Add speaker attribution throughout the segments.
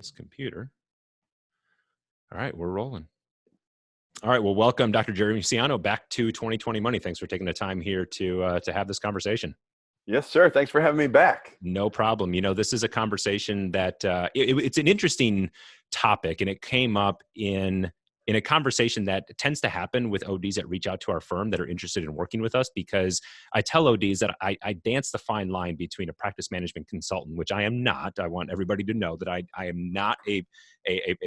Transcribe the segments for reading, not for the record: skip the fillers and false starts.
Speaker 1: this computer. All right, we're rolling. All right, well, welcome Dr. Jeremy Ciano back to 2020 Money. Thanks for taking the time here to have this conversation.
Speaker 2: Yes, sir. Thanks for having me back.
Speaker 1: No problem. You know, this is a conversation that it's an interesting topic, and it came up in a conversation that tends to happen with ODs that reach out to our firm that are interested in working with us, because I tell ODs that I dance the fine line between a practice management consultant, which I am not. I want everybody to know that I am not a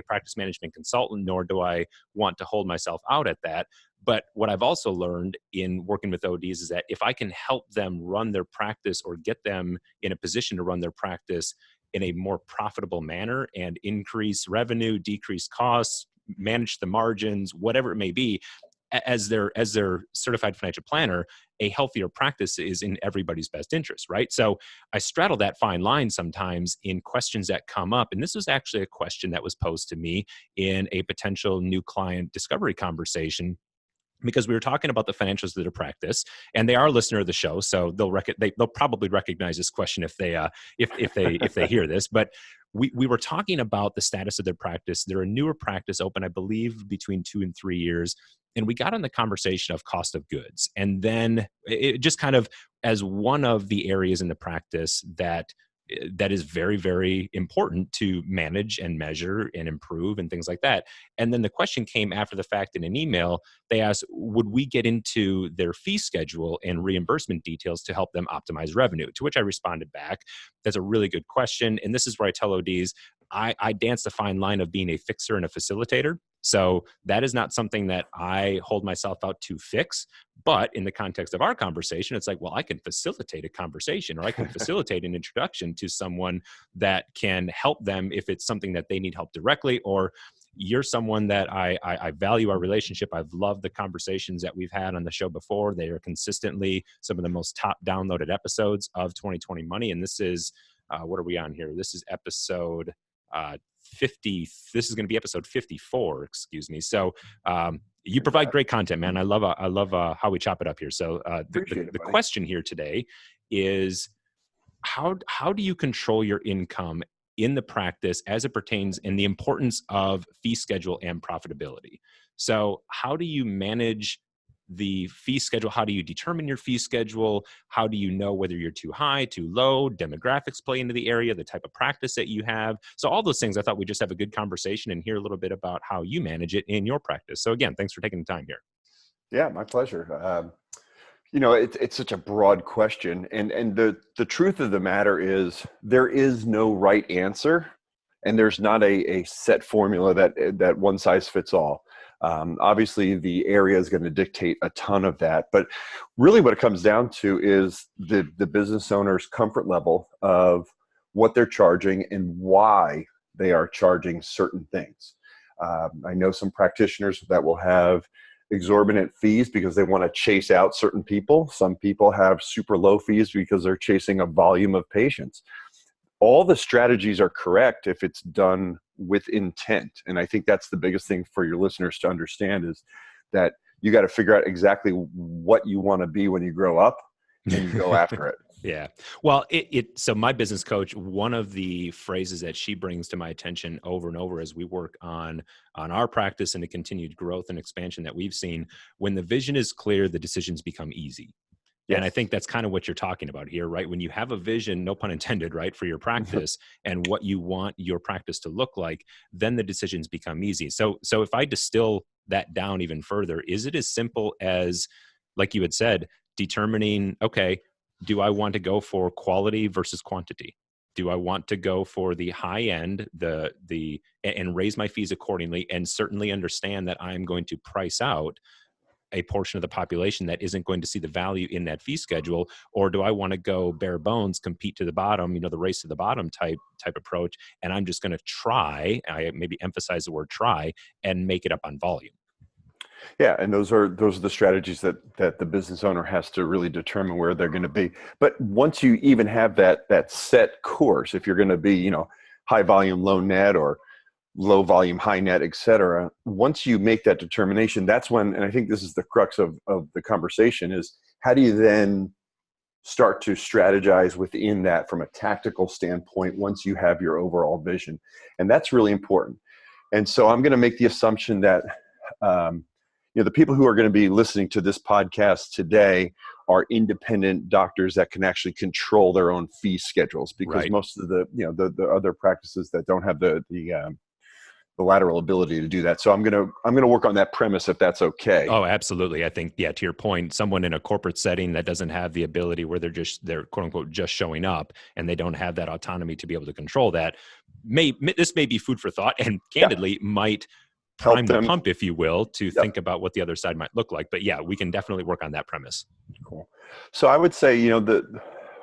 Speaker 1: practice management consultant, nor do I want to hold myself out at that. But what I've also learned in working with ODs is that if I can help them run their practice or get them in a position to run their practice in a more profitable manner and increase revenue, decrease costs, manage the margins, whatever it may be, as their certified financial planner, a healthier practice is in everybody's best interest, right? So I straddle that fine line sometimes in questions that come up. And this was actually a question that was posed to me in a potential new client discovery conversation, because we were talking about the financials of their practice, and they are a listener of the show, so they'll probably recognize this question if they hear this. But we were talking about the status of their practice. They're a newer practice, open, I believe, between 2 and 3 years. And we got on the conversation of cost of goods. And then it just kind of, as one of the areas in the practice that is very, very important to manage and measure and improve and things like that. And then the question came after the fact in an email. They asked, would we get into their fee schedule and reimbursement details to help them optimize revenue? To which I responded back, that's a really good question. And this is where I tell ODs, I dance the fine line of being a fixer and a facilitator. So that is not something that I hold myself out to fix. But in the context of our conversation, it's like, well, I can facilitate a conversation, or I can facilitate an introduction to someone that can help them if it's something that they need help directly, or you're someone that I value our relationship. I've loved the conversations that we've had on the show before. They are consistently some of the most top downloaded episodes of 2020 Money. And this is, what are we on here? This is episode 50. This is going to be episode 54, excuse me. So you provide great content, man. I love how we chop it up here. So the question here today is, how do you control your income in the practice as it pertains in the importance of fee schedule and profitability? So how do you manage the fee schedule? How do you determine your fee schedule? How do you know whether you're too high, too low? Demographics play into the area, the type of practice that you have. So all those things, I thought we'd just have a good conversation and hear a little bit about how you manage it in your practice. So again, thanks for taking the time here.
Speaker 2: Yeah, my pleasure. You know, it's such a broad question. And the truth of the matter is there is no right answer, and there's not a set formula that one size fits all. Obviously, the area is going to dictate a ton of that. But really what it comes down to is the business owner's comfort level of what they're charging and why they are charging certain things. I know some practitioners that will have exorbitant fees because they want to chase out certain people. Some people have super low fees because they're chasing a volume of patients. All the strategies are correct if it's done with intent. And I think that's the biggest thing for your listeners to understand, is that you got to figure out exactly what you want to be when you grow up and you go after it.
Speaker 1: Yeah. Well, so my business coach, one of the phrases that she brings to my attention over and over as we work on our practice and the continued growth and expansion that we've seen, when the vision is clear, the decisions become easy. Yes. And I think that's kind of what you're talking about here, right? When you have a vision, no pun intended, right, for your practice and what you want your practice to look like, then the decisions become easy. So if I distill that down even further, is it as simple as, like you had said, determining, okay, do I want to go for quality versus quantity? Do I want to go for the high end, and raise my fees accordingly, and certainly understand that I'm going to price out a portion of the population that isn't going to see the value in that fee schedule? Or do I want to go bare bones, compete to the bottom, the race to the bottom type approach, and I'm just going to try, I maybe emphasize the word try, and make it up on volume?
Speaker 2: Yeah, and those are the strategies that the business owner has to really determine where they're going to be. But once you even have that set course, if you're going to be, high volume, low net, or low volume, high net, et cetera, once you make that determination, that's when, and I think this is the crux of the conversation, is how do you then start to strategize within that from a tactical standpoint once you have your overall vision. And that's really important. And so I'm going to make the assumption that the people who are going to be listening to this podcast today are independent doctors that can actually control their own fee schedules, because most of the other practices that don't have the lateral ability to do that. So I'm gonna work on that premise, if that's okay.
Speaker 1: Oh, absolutely. I think, to your point, someone in a corporate setting that doesn't have the ability, where they're quote unquote just showing up, and they don't have that autonomy to be able to control that, this may be food for thought, and candidly might prime the pump, if you will, to think about what the other side might look like. But yeah, we can definitely work on that premise.
Speaker 2: Cool. So I would say,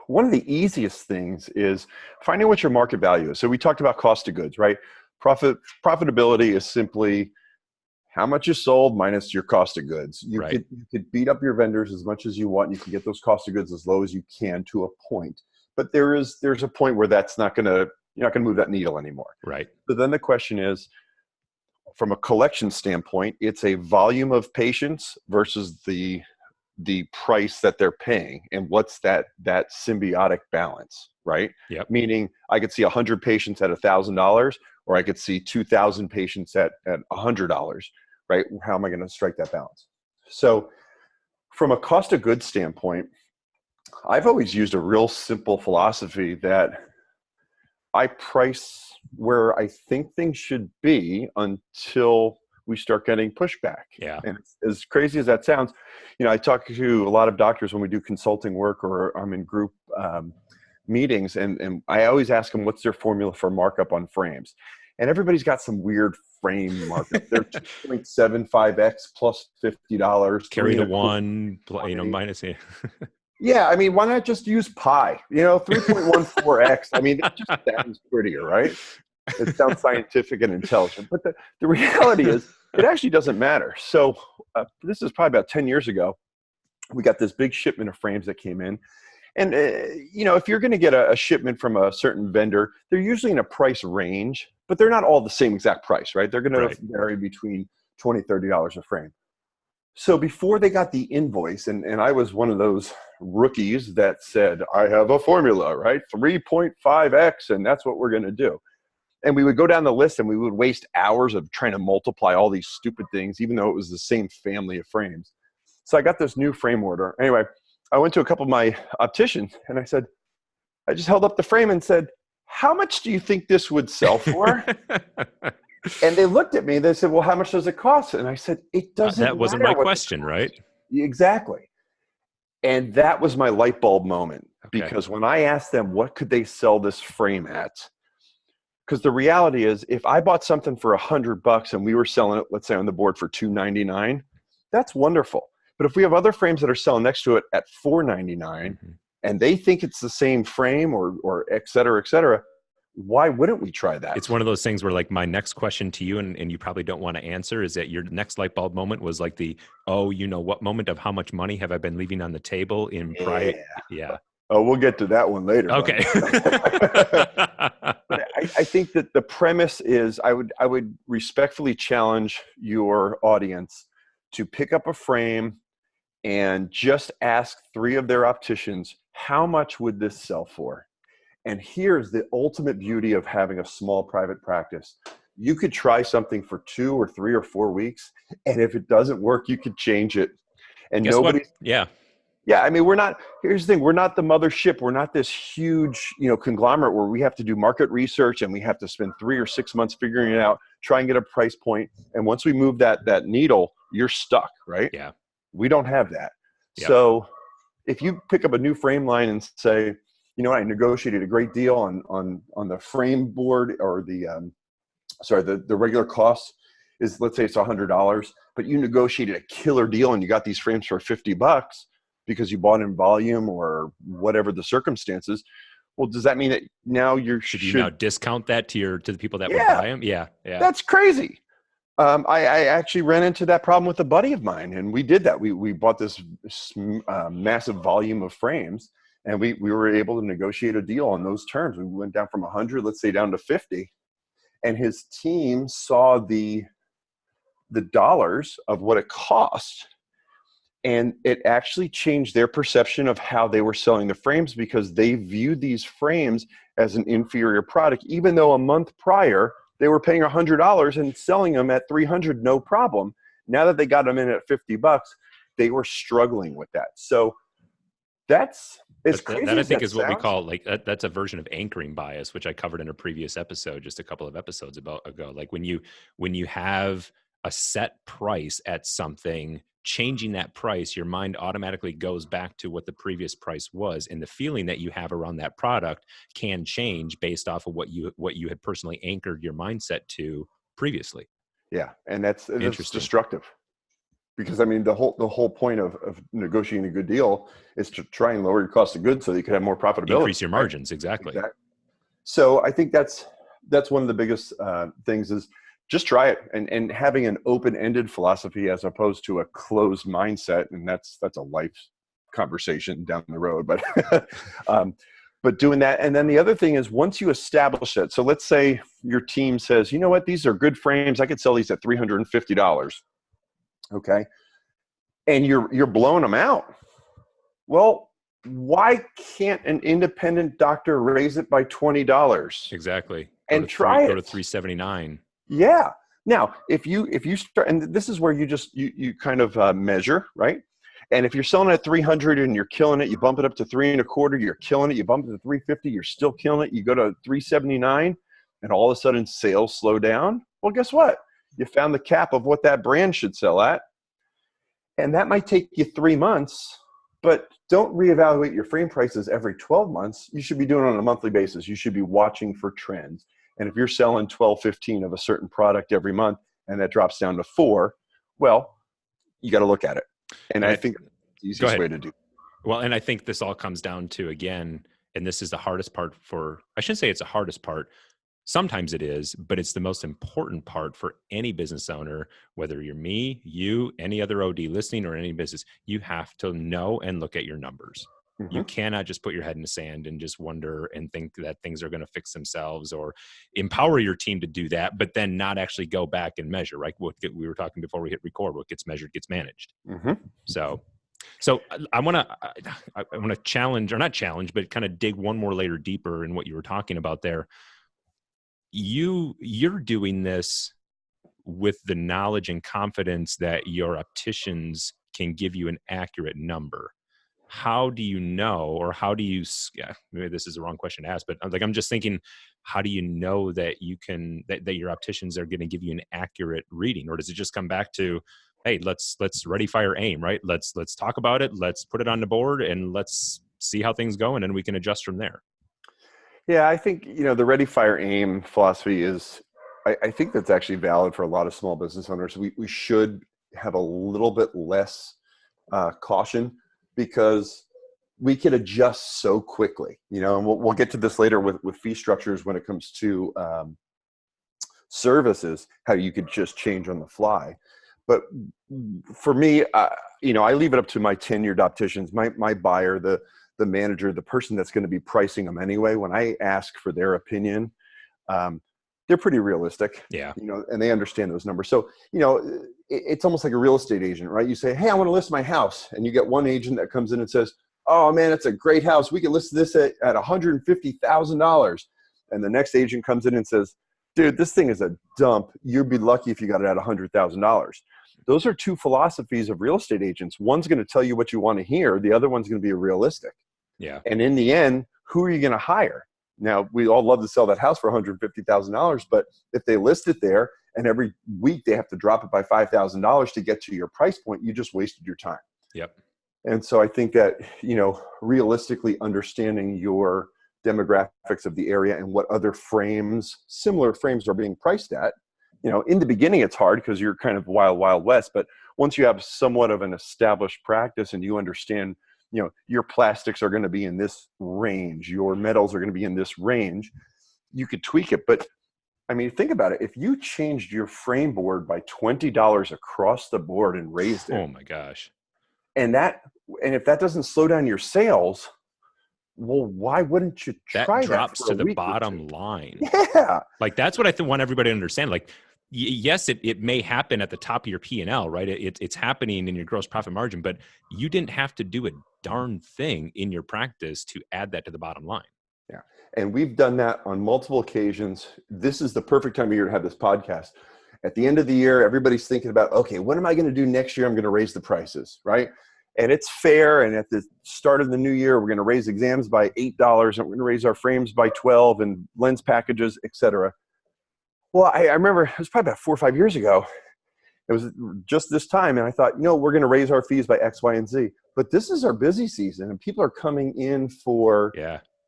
Speaker 2: one of the easiest things is finding what your market value is. So we talked about cost of goods, right? Profitability is simply how much you sold minus your cost of goods. You could beat up your vendors as much as you want. You can get those cost of goods as low as you can to a point, but there's a point where you're not going to move that needle anymore.
Speaker 1: Right.
Speaker 2: So then the question is, from a collection standpoint, it's a volume of patients versus the price that they're paying, and what's that symbiotic balance, right?
Speaker 1: Yep.
Speaker 2: Meaning I could see 100 patients at $1,000, or I could see 2,000 patients at $100, right? How am I going to strike that balance? So from a cost of goods standpoint, I've always used a real simple philosophy that I price where I think things should be until we start getting pushback.
Speaker 1: Yeah.
Speaker 2: And as crazy as that sounds, I talk to a lot of doctors when we do consulting work, or I'm in group meetings, and I always ask them what's their formula for markup on frames. And everybody's got some weird frame markup. They're 2.75x plus $50.
Speaker 1: Carry the one, minus.
Speaker 2: Yeah, I mean, why not just use pi? 3.14x. I mean, that just sounds prettier, right? It sounds scientific and intelligent. But the reality is, it actually doesn't matter. So this is probably about 10 years ago. We got this big shipment of frames that came in. And, if you're going to get a shipment from a certain vendor, they're usually in a price range, but they're not all the same exact price, right? They're going to vary between $20, $30 a frame. So before they got the invoice, and I was one of those rookies that said, I have a formula, right? 3.5x, and that's what we're going to do. And we would go down the list, and we would waste hours of trying to multiply all these stupid things, even though it was the same family of frames. So I got this new frame order. Anyway, I went to a couple of my opticians, and I just held up the frame and said, how much do you think this would sell for? And they looked at me, they said, well, how much does it cost? And I said, it doesn't matter.
Speaker 1: That wasn't my question, right?
Speaker 2: Exactly. And that was my light bulb moment. Because when I asked them, what could they sell this frame at? Because the reality is, if I bought something for $100 and we were selling it, let's say on the board for $299, that's wonderful. But if we have other frames that are selling next to it at $499, and they think it's the same frame, or et cetera, why wouldn't we try that?
Speaker 1: It's one of those things where, like, my next question to you, and you probably don't want to answer, is that your next light bulb moment was like what moment of how much money have I been leaving on the table in price? Yeah.
Speaker 2: Oh, we'll get to that one later.
Speaker 1: Okay.
Speaker 2: But I think that the premise is, I would respectfully challenge your audience to pick up a frame and just ask 3 of their opticians, how much would this sell for? And here's the ultimate beauty of having a small private practice. You could try something for 2 or 3 or 4 weeks, and if it doesn't work, you could change it. And yeah, I mean, here's the thing, we're not the mothership. We're not this huge, conglomerate where we have to do market research and we have to spend 3 or 6 months figuring it out, try and get a price point. And once we move that needle, you're stuck, right?
Speaker 1: Yeah.
Speaker 2: We don't have that.
Speaker 1: Yep.
Speaker 2: So if you pick up a new frame line and say, I negotiated a great deal on the frame board, or the regular cost is, let's say it's $100, but you negotiated a killer deal and you got these frames for $50 because you bought in volume or whatever the circumstances. Well, does that mean that now should you now
Speaker 1: discount that to the people that would buy them? Yeah.
Speaker 2: That's crazy. I actually ran into that problem with a buddy of mine, and we did that. We bought this massive volume of frames, and we were able to negotiate a deal on those terms. We went down from 100, let's say, down to 50, and his team saw the dollars of what it cost, And it actually changed their perception of how they were selling the frames, because they viewed these frames as an inferior product, even though a month prior they were paying $100 and selling them at $300, no problem. Now that they got them in at $50, they were struggling with that. So that's as crazy
Speaker 1: that I
Speaker 2: as
Speaker 1: think
Speaker 2: that
Speaker 1: is what we
Speaker 2: sounds.
Speaker 1: call that's a version of anchoring bias, which I covered in a previous episode, just a couple of episodes ago. Like when you have a set price at something, changing that price, your mind automatically goes back to what the previous price was, and the feeling that you have around that product can change based off of what you had personally anchored your mindset to previously.
Speaker 2: Yeah, and that's
Speaker 1: Interesting.
Speaker 2: destructive. Because I mean, the whole point of negotiating a good deal is to try and lower your cost of goods so that you can have more profitability.
Speaker 1: Increase your
Speaker 2: Right?
Speaker 1: margins. Exactly.
Speaker 2: So I think that's one of the biggest things is just try it, and having an open-ended philosophy as opposed to a closed mindset. And that's a life conversation down the road, but doing that. And then the other thing is, once you establish it, so let's say your team says, you know what, these are good frames, I could sell these at $350. Okay. And you're blowing them out. Well, why can't an independent doctor raise it by $20?
Speaker 1: Exactly.
Speaker 2: And try it.
Speaker 1: Go to 379.
Speaker 2: Yeah. Now, if you start, and this is where you kind of measure, right? And if you're selling at 300 and you're killing it, you bump it up to 3.25, you're killing it. You bump it to 350, you're still killing it. You go to 379, and all of a sudden sales slow down. Well, guess what? You found the cap of what that brand should sell at. And that might take you 3 months, but don't reevaluate your frame prices every 12 months. You should be doing it on a monthly basis. You should be watching for trends. And if you're selling 12, 15 of a certain product every month and that drops down to 4, well, you got to look at it. And I think that's the easiest way to do it.
Speaker 1: Well, and I think this all comes down to, again, and this is the hardest part I shouldn't say it's the hardest part. Sometimes it is, but it's the most important part for any business owner, whether you're me, you, any other OD listening, or any business. You have to know and look at your numbers. Mm-hmm. You cannot just put your head in the sand and just wonder and think that things are going to fix themselves, or empower your team to do that, but then not actually go back and measure, right? What we were talking before we hit record, what gets measured gets managed. Mm-hmm. So I want to challenge, or not challenge, but kind of dig one more layer deeper in what you were talking about there. You're doing this with the knowledge and confidence that your opticians can give you an accurate number. How do you know, or how do you, maybe this is the wrong question to ask, but I'm just thinking, how do you know that that your opticians are going to give you an accurate reading? Or does it just come back to, hey, let's ready, fire, aim, right? Let's talk about it. Let's put it on the board and let's see how things go, and then we can adjust from there.
Speaker 2: Yeah, I think, the ready, fire, aim philosophy is, I think that's actually valid for a lot of small business owners. We should have a little bit less caution, because we can adjust so quickly, and we'll get to this later with fee structures when it comes to services, how you could just change on the fly. But for me, I leave it up to my tenured opticians, my buyer, the manager, the person that's going to be pricing them anyway. When I ask for their opinion, they're pretty realistic, and they understand those numbers. So, it's almost like a real estate agent, right? You say, hey, I want to list my house. And you get one agent that comes in and says, oh man, it's a great house. We can list this at $150,000. And the next agent comes in and says, dude, this thing is a dump. You'd be lucky if you got it at $100,000. Those are two philosophies of real estate agents. One's going to tell you what you want to hear. The other one's going to be realistic. Yeah. And in the end, who are you going to hire? Now, we all love to sell that house for $150,000, but if they list it there and every week they have to drop it by $5,000 to get to your price point, you just wasted your time. Yep. And so I think that, realistically understanding your demographics of the area and what other similar frames are being priced at, in the beginning it's hard because you're kind of wild west, but once you have somewhat of an established practice and you understand, your plastics are going to be in this range, your metals are going to be in this range, you could tweak it. But I mean, think about it. If you changed your frame board by $20 across the board and raised it.
Speaker 1: Oh my gosh.
Speaker 2: And if that doesn't slow down your sales, well, why wouldn't you try that?
Speaker 1: That drops to the bottom line.
Speaker 2: Yeah.
Speaker 1: Like, that's what I want everybody to understand. Like, yes, it may happen at the top of your P&L, right? It's happening in your gross profit margin, but you didn't have to do a darn thing in your practice to add that to the bottom line.
Speaker 2: Yeah. And we've done that on multiple occasions. This is the perfect time of year to have this podcast. At the end of the year, everybody's thinking about, okay, what am I going to do next year? I'm going to raise the prices, right? And it's fair. And at the start of the new year, we're going to raise exams by $8, and we're going to raise our frames by 12 and lens packages, et cetera. Well, I remember it was probably about 4 or 5 years ago. It was just this time. And I thought, we're going to raise our fees by X, Y, and Z. But this is our busy season, and people are coming in for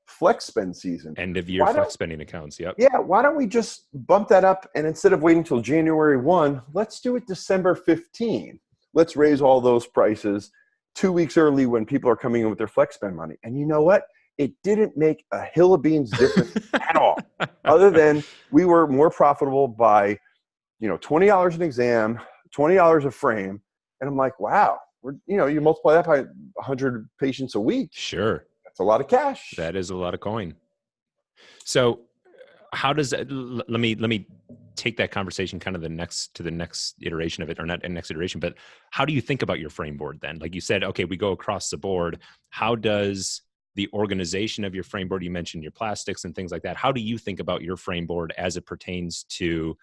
Speaker 2: flex spend season.
Speaker 1: End of year flex spending accounts. Yep.
Speaker 2: Yeah. Why don't we just bump that up? And instead of waiting until January 1, let's do it December 15. Let's raise all those prices 2 weeks early when people are coming in with their flex spend money. And you know what? It didn't make a hill of beans difference at all, other than we were more profitable by, $20 an exam, $20 a frame. And I'm like, wow, you multiply that by 100 patients a week.
Speaker 1: Sure.
Speaker 2: That's a lot of cash.
Speaker 1: That is a lot of coin. So how does that, let me take that conversation kind of to the next iteration of it, or not a next iteration, but how do you think about your frame board then? Like you said, okay, we go across the board. How does the organization of your frame board, you mentioned your plastics and things like that, how do you think about your frame board as it pertains to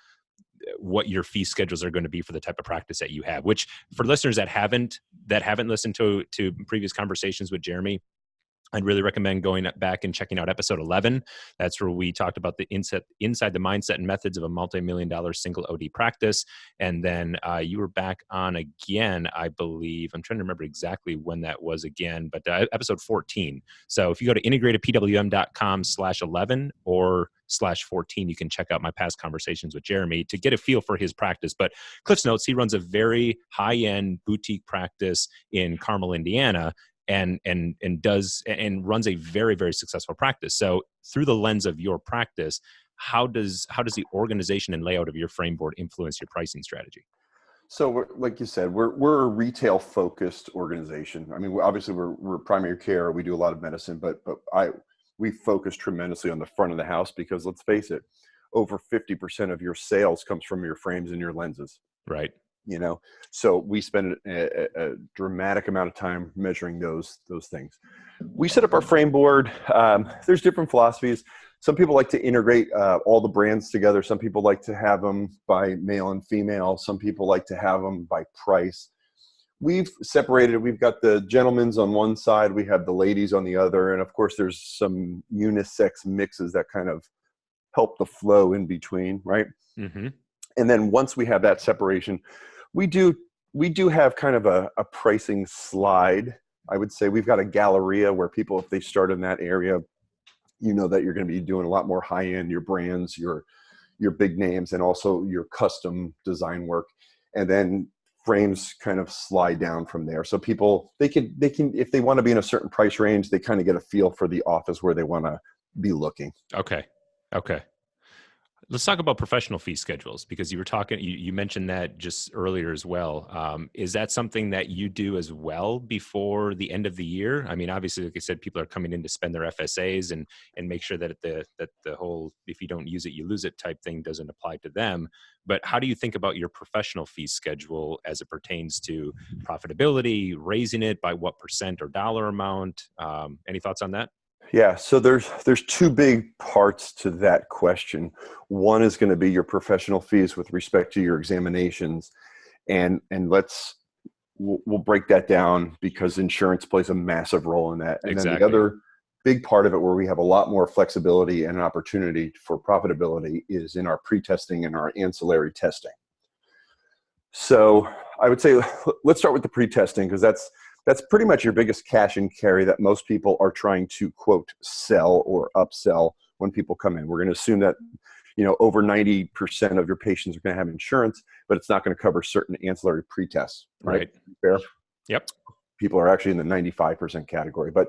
Speaker 1: what your fee schedules are going to be for the type of practice that you have? Which, for listeners that haven't listened to previous conversations with Jeremy, I'd really recommend going back and checking out episode 11. That's where we talked about the inside the mindset and methods of a multi-million-dollar single OD practice. And then you were back on again, I believe. I'm trying to remember exactly when that was again, but episode 14. So if you go to integratedpwm.com/11 or /14, you can check out my past conversations with Jeremy to get a feel for his practice. But Cliff's Notes, he runs a very high-end boutique practice in Carmel, Indiana, and runs a very, very successful practice. So through the lens of your practice, how does the organization and layout of your frame board influence your pricing strategy?
Speaker 2: So like you said, we're a retail focused organization. I mean, obviously we're primary care. We do a lot of medicine, but we focus tremendously on the front of the house, because let's face it, over 50% of your sales comes from your frames and your lenses.
Speaker 1: Right.
Speaker 2: So we spend a dramatic amount of time measuring those things. We set up our frame board. There's different philosophies. Some people like to integrate all the brands together. Some people like to have them by male and female. Some people like to have them by price. We've separated. We've got the gentlemen's on one side. We have the ladies on the other. And of course, there's some unisex mixes that kind of help the flow in between, right? Mm-hmm. And then once we have that separation, we do have kind of a pricing slide. I would say we've got a galleria where people, if they start in that area, that you're going to be doing a lot more high-end, your brands, your big names, and also your custom design work. And then frames kind of slide down from there. So people, they can, if they want to be in a certain price range, they kind of get a feel for the office where they want to be looking.
Speaker 1: Okay. Let's talk about professional fee schedules, because you mentioned that just earlier as well. Is that something that you do as well before the end of the year? I mean, obviously, like I said, people are coming in to spend their FSAs and make sure that the whole, if you don't use it, you lose it type thing doesn't apply to them. But how do you think about your professional fee schedule as it pertains to profitability, raising it by what % or dollar amount? Any thoughts on that?
Speaker 2: Yeah, so there's two big parts to that question. One is going to be your professional fees with respect to your examinations, and we'll break that down because insurance plays a massive role in that. And
Speaker 1: exactly.
Speaker 2: Then the other big part of it where we have a lot more flexibility and an opportunity for profitability is in our pre-testing and our ancillary testing. So I would say let's start with the pre-testing, because that's pretty much your biggest cash and carry that most people are trying to, quote, sell or upsell when people come in. We're going to assume that, over 90% of your patients are going to have insurance, but it's not going to cover certain ancillary pre-tests, right? Fair?
Speaker 1: Yep.
Speaker 2: People are actually in the 95% category. But,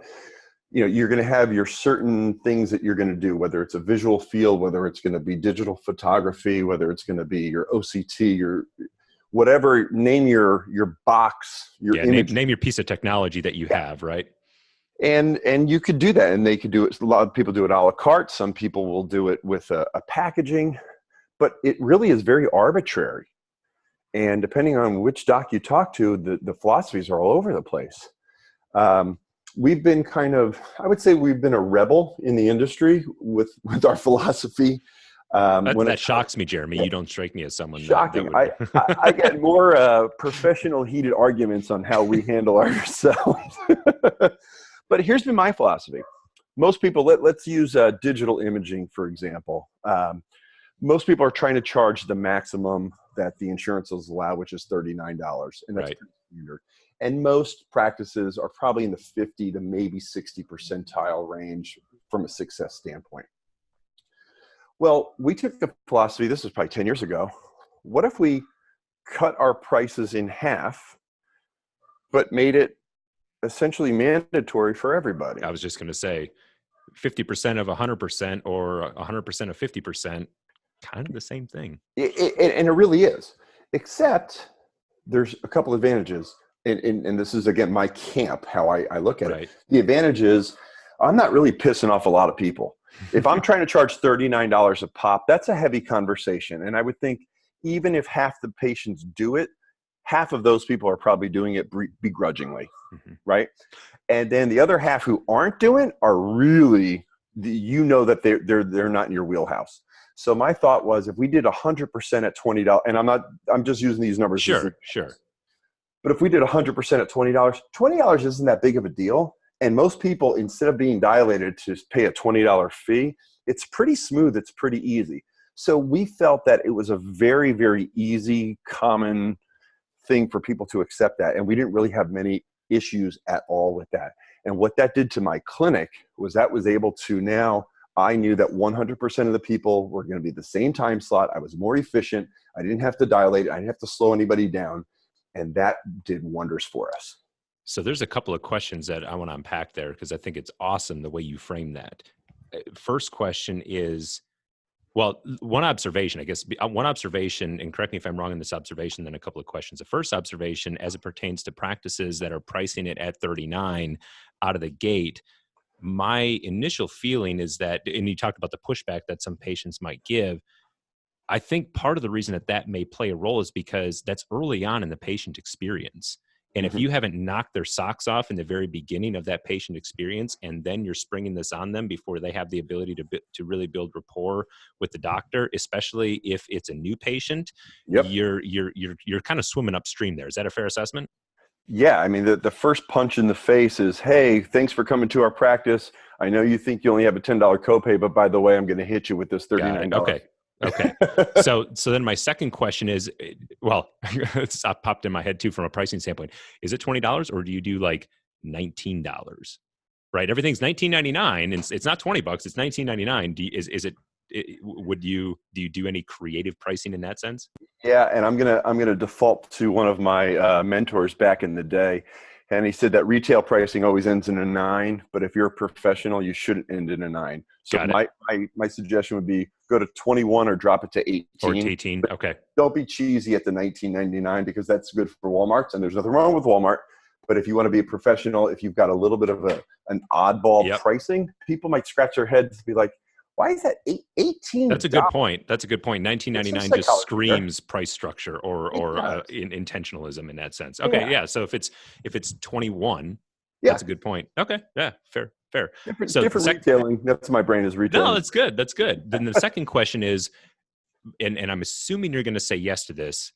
Speaker 2: you're going to have your certain things that you're going to do, whether it's a visual field, whether it's going to be digital photography, whether it's going to be your OCT, your whatever, name your box, your image.
Speaker 1: Name your piece of technology that you have, right?
Speaker 2: And you could do that, and they could do it. A lot of people do it a la carte. Some people will do it with a packaging. but it really is very arbitrary. And depending on which doc you talk to, the philosophies are all over the place. We've been I would say we've been a rebel in the industry with our philosophy.
Speaker 1: That shocks me, Jeremy. You don't strike me as someone
Speaker 2: shocking.
Speaker 1: that would...
Speaker 2: I get more professional heated arguments on how we handle ourselves. But here's been my philosophy. Most people, let's use digital imaging, for example. Most people are trying to charge the maximum that the insurances allow, which is $39. And that's pretty standard. And most practices are probably in the 50 to maybe 60 percentile range from a success standpoint. Well, we took the philosophy, this was probably 10 years ago. What if we cut our prices in half, but made it essentially mandatory for everybody?
Speaker 1: I was just going to say 50% of 100% or 100% of 50%, kind of the same thing.
Speaker 2: And it really is, except there's a couple advantages. And this is, again, my camp, how I look at it. The advantage is I'm not really pissing off a lot of people. If I'm trying to charge $39 a pop, that's a heavy conversation. And I would think even if half the patients do it, half of those people are probably doing it begrudgingly, right? And then the other half who aren't doing are really, that they're not in your wheelhouse. So my thought was, if we did 100% at $20, and I'm just using these numbers.
Speaker 1: Sure.
Speaker 2: But if we did 100% at $20 isn't that big of a deal. And most people, instead of being dilated to pay a $20 fee, it's pretty smooth. It's pretty easy. So we felt that it was a very, very easy, common thing for people to accept that. And we didn't really have many issues at all with that. And what that did to my clinic was able to now, I knew that 100% of the people were going to be the same time slot. I was more efficient. I didn't have to dilate. I didn't have to slow anybody down. And that did wonders for us.
Speaker 1: So there's a couple of questions that I want to unpack there, because I think it's awesome the way you frame that. First question is, well, one observation, and correct me if I'm wrong in this observation, then a couple of questions. The first observation, as it pertains to practices that are pricing it at $39 out of the gate, my initial feeling is that, and you talked about the pushback that some patients might give, I think part of the reason that may play a role is because that's early on in the patient experience. And if you haven't knocked their socks off in the very beginning of that patient experience, and then you're springing this on them before they have the ability to really build rapport with the doctor, especially if it's a new patient, you're kind of swimming upstream there. Is that a fair assessment?
Speaker 2: Yeah. I mean, the first punch in the face is, hey, thanks for coming to our practice. I know you think you only have a $10 copay, but by the way, I'm going to hit you with this $39.
Speaker 1: Okay. So then my second question is, well, it's popped in my head too from a pricing standpoint. Is it $20 or do you do like $19? Right? Everything's $19.99 and it's not $20. It's $19.99. Do you do any creative pricing in that sense?
Speaker 2: Yeah, and I'm gonna default to one of my mentors back in the day. And he said that retail pricing always ends in a 9, but if you're a professional, you shouldn't end in a 9. So my suggestion would be go to 21 or drop it to 18.
Speaker 1: Or to 18, okay.
Speaker 2: Don't be cheesy at the $19.99 because that's good for Walmart's, and there's nothing wrong with Walmart. But if you want to be a professional, if you've got a little bit of an oddball pricing, people might scratch their heads and be like, why is that 18?
Speaker 1: That's a good point. $19.99 just screams price structure or intentionalism in that sense. Okay, yeah. So if it's 21, that's a good point. Okay, yeah, fair.
Speaker 2: Different retailing. That's my brain is retailing.
Speaker 1: No, that's good. Then the second question is, and I'm assuming you're going to say yes to this.